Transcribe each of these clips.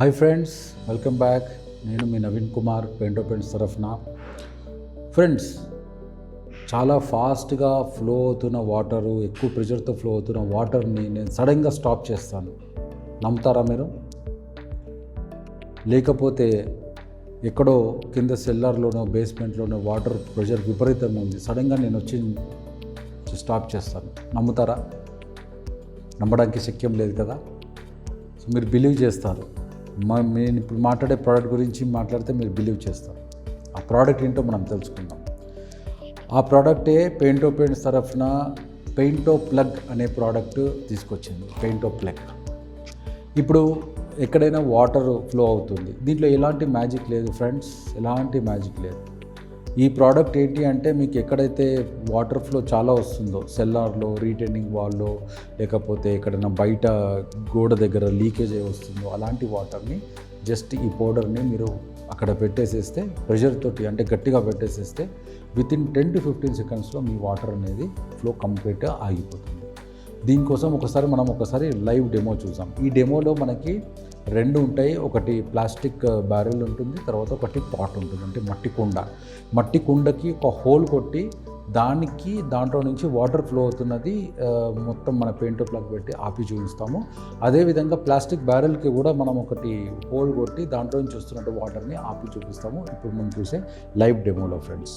Hi friends, welcome back. నేను మీ Naveen Kumar, పెయింటో paints తరఫున. Friends, చాలా ఫాస్ట్గా ఫ్లో అవుతున్న వాటరు, ఎక్కువ ప్రెషర్తో ఫ్లో అవుతున్న వాటర్ని నేను సడన్గా స్టాప్ చేస్తాను. నమ్ముతారా మీరు? లేకపోతే ఎక్కడో కింద సెల్లార్లోనో బేస్మెంట్లోనో వాటర్ ప్రెషర్ విపరీతంగా ఉంది, సడన్గా నేను వచ్చి స్టాప్ చేస్తాను. నమ్ముతారా? నమ్మడానికి శక్యం లేదు కదా. సో మీరు బిలీవ్ చేస్తారు. నేను ఇప్పుడు మాట్లాడే ప్రోడక్ట్ గురించి మాట్లాడితే మీరు బిలీవ్ చేస్తారు. ఆ ప్రోడక్ట్ ఏంటో మనం తెలుసుకుందాం. ఆ ప్రోడక్టే పెయింటో పెయింట్స్ తరఫున పెయింటో ప్లగ్ అనే ప్రోడక్ట్ తీసుకొచ్చింది. పెయింటో ప్లగ్ ఇప్పుడు ఎక్కడైనా వాటర్ ఫ్లో అవుతుంది. దీంట్లో ఎలాంటి మ్యాజిక్ లేదు ఫ్రెండ్స్, ఎలాంటి మ్యాజిక్ లేదు. ఈ ప్రోడక్ట్ ఏంటి అంటే, మీకు ఎక్కడైతే వాటర్ ఫ్లో చాలా వస్తుందో, సెల్లార్లో, రీటైనింగ్ వాల్లో, లేకపోతే ఎక్కడైనా బయట గోడ దగ్గర లీకేజ్ అయి వస్తుందో, అలాంటి వాటర్ని జస్ట్ ఈ పౌడర్ని మీరు అక్కడ పెట్టేసేస్తే, ప్రెషర్ తోటి అంటే గట్టిగా పెట్టేసేస్తే వితిన్ 10 to 15 సెకండ్స్లో మీ వాటర్ అనేది ఫ్లో కంప్లీట్గా ఆగిపోతుంది. దీనికోసం మనం ఒకసారి లైవ్ డెమో చూసాం. ఈ డెమోలో మనకి 2 ఉంటాయి. ఒకటి ప్లాస్టిక్ బ్యారెల్ ఉంటుంది, తర్వాత ఒకటి పాట్ ఉంటుంది, అంటే మట్టి కుండకి ఒక హోల్ కొట్టి దాంట్లో నుంచి వాటర్ ఫ్లో అవుతున్నది మొత్తం మన పెయింటో ప్లగ్ పెట్టి ఆపి చూపిస్తాము. అదేవిధంగా ప్లాస్టిక్ బ్యారెల్కి కూడా మనం ఒకటి హోల్ కొట్టి దాంట్లో నుంచి వస్తున్నట్టు వాటర్ని ఆపి చూపిస్తాము. ఇప్పుడు మనం చూసే లైవ్ డెమోలో ఫ్రెండ్స్.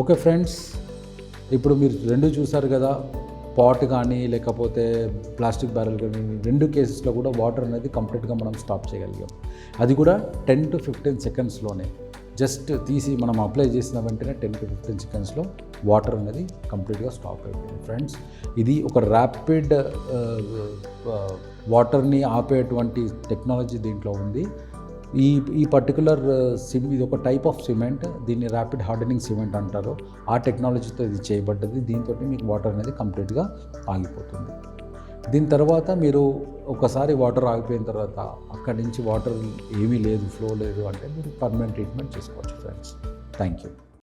ఓకే ఫ్రెండ్స్, ఇప్పుడు మీరు 2 చూసారు కదా. పాట్ కానీ లేకపోతే ప్లాస్టిక్ బ్యారెల్ కానీ, 2 కేసెస్లో కూడా వాటర్ అనేది కంప్లీట్గా మనం స్టాప్ చేయగలిగాం. అది కూడా 10 to 15 సెకండ్స్లోనే. జస్ట్ తీసి మనం అప్లై చేసిన వెంటనే 10 to 15 సెకండ్స్లో వాటర్ అనేది కంప్లీట్గా స్టాప్ అయిపోయింది ఫ్రెండ్స్. ఇది ఒక ర్యాపిడ్ వాటర్ని ఆపేటువంటి టెక్నాలజీ దీంట్లో ఉంది. ఈ పర్టికులర్ ఇది ఒక టైప్ ఆఫ్ సిమెంట్, దీన్ని ర్యాపిడ్ హార్డనింగ్ సిమెంట్ అంటారు. ఆ టెక్నాలజీతో ఇది చేయబడ్డది. దీంతో మీకు వాటర్ అనేది కంప్లీట్గా ఆగిపోతుంది. దీని తర్వాత మీరు ఒకసారి వాటర్ ఆగిపోయిన తర్వాత అక్కడి నుంచి వాటర్ ఏమీ లేదు, ఫ్లో లేదు అంటే మీరు పర్మనెంట్ ట్రీట్మెంట్ చేసుకోవచ్చు ఫ్రెండ్స్. Thank you.